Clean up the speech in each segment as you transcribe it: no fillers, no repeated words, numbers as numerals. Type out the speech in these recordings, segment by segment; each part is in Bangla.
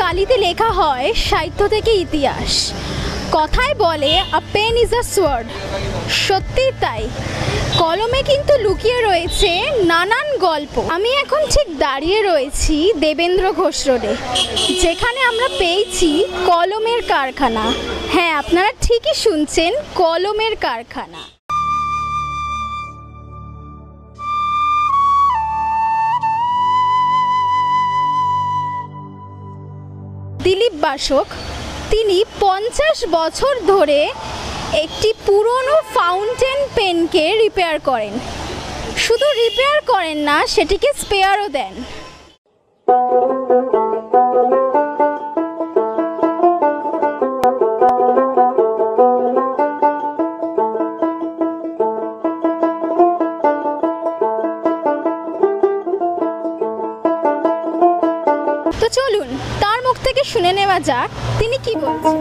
কালিতে লেখা হয় সাহিত্য থেকে ইতিহাস। কথায় বলে a pen is a sword. সত্যিই তাই, কলমে কিন্তু লুকিয়ে রয়েছে নানান গল্প। আমি এখন ঠিক দাঁড়িয়ে রয়েছি দেবেন্দ্র ঘোষ রোডে, যেখানে আমরা পেয়েছি কলমের কারখানা। হ্যাঁ, আপনারা ঠিকই শুনছেন, কলমের কারখানা। দিলীপ বাসক তিনি 50 বছর ধরে একটি পুরনো ফাউন্টেন পেনকে রিপেয়ার করেন। শুধু রিপেয়ার করেন না, সেটিকে স্পেয়ারও দেন। তো চলুন তার মুখ থেকে শুনে নেওয়া যাক তিনি কি বলছেন।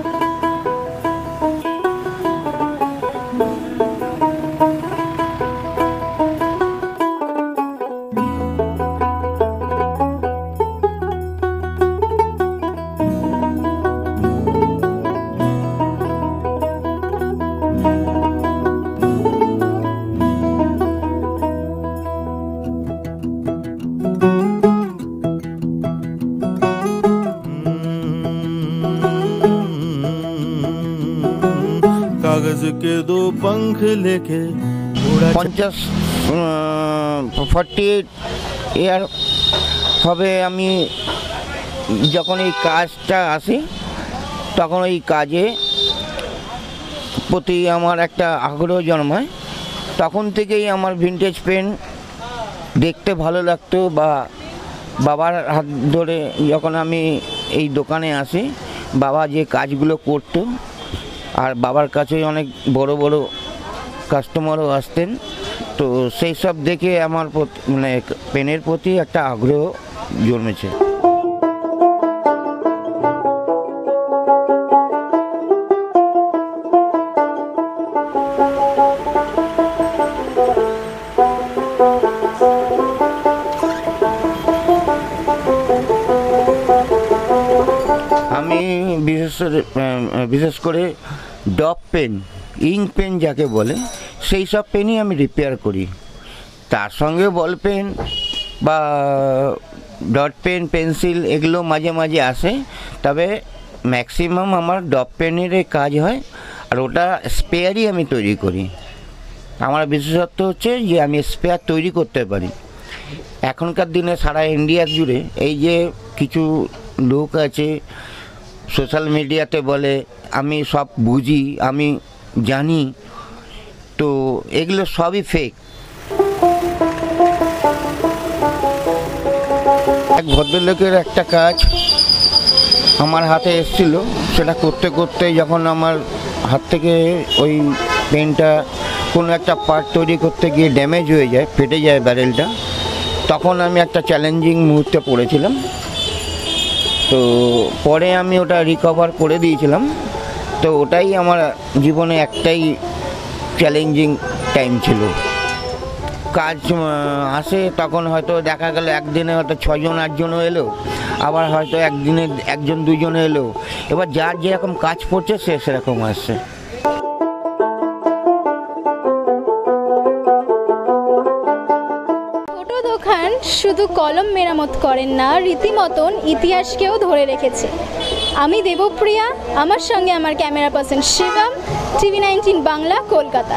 कागज के दो पंख लेके 48 ইয়ার হবে আমি যখন এই কাজটা আসি, তখন এই কাজে প্রতি আমার একটা আগ্রহ জন্মায়। তখন থেকেই আমার ভিনটেজ পেন দেখতে ভালো লাগতো, বা বাবার হাত ধরে যখন আমি এই দোকানে আসি, বাবা যে কাজগুলো করতো, আর বাবার কাছে অনেক বড় বড় কাস্টমারও আসতেন। তো সেই সব দেখে আমার মানে পেনের প্রতি একটা আগ্রহ জন্মেছে। আমি বিশেষ করে ডব পেন, ইঙ্ক পেন যাকে বলে, সেই সব পেনই আমি রিপেয়ার করি। তার সঙ্গে বল পেন বা ডট পেন, পেন্সিল এগুলো মাঝে মাঝে আসে। তবে ম্যাক্সিমাম আমার ডব পেনের কাজ হয়, আর ওটা স্পেয়ারই আমি তৈরি করি। আমার বিশেষত্ব হচ্ছে যে আমি স্পেয়ার তৈরি করতে পারি। এখনকার দিনে সারা ইন্ডিয়া জুড়ে এই যে কিছু লোক আছে সোশ্যাল মিডিয়াতে বলে আমি সব বুঝি, আমি জানি, তো এগুলো সবই ফেক। এক ভদ্রলোকের একটা কাজ আমার হাতে এসেছিল, সেটা করতে করতে যখন আমার হাত থেকে ওই পেনটা কোনো একটা পার্ট তৈরি করতে গিয়ে ড্যামেজ হয়ে যায়, ফেটে যায় ব্যারেলটা, তখন আমি একটা চ্যালেঞ্জিং মুহূর্তে পড়েছিলাম। তো পরে আমি ওটা রিকভার করে দিয়েছিলাম। তো ওটাই আমার জীবনে একটাই চ্যালেঞ্জিং টাইম ছিল। কাজ আসে তখন হয়তো দেখা গেল একদিনে হয়তো 6 জন 8 জনও এলো, আবার হয়তো একদিনে 1 জন 2 জন এলো। এবার যার যেরকম কাজ পড়ছে সে সেরকম আসছে। শুধু কলম মেরামত করেন না, রীতিমতন ইতিহাসকেও ধরে রেখেছে। আমি দেবপ্রিয়া, আমার সঙ্গে আমার camera person Shivam, TV19 Bangla, Kolkata.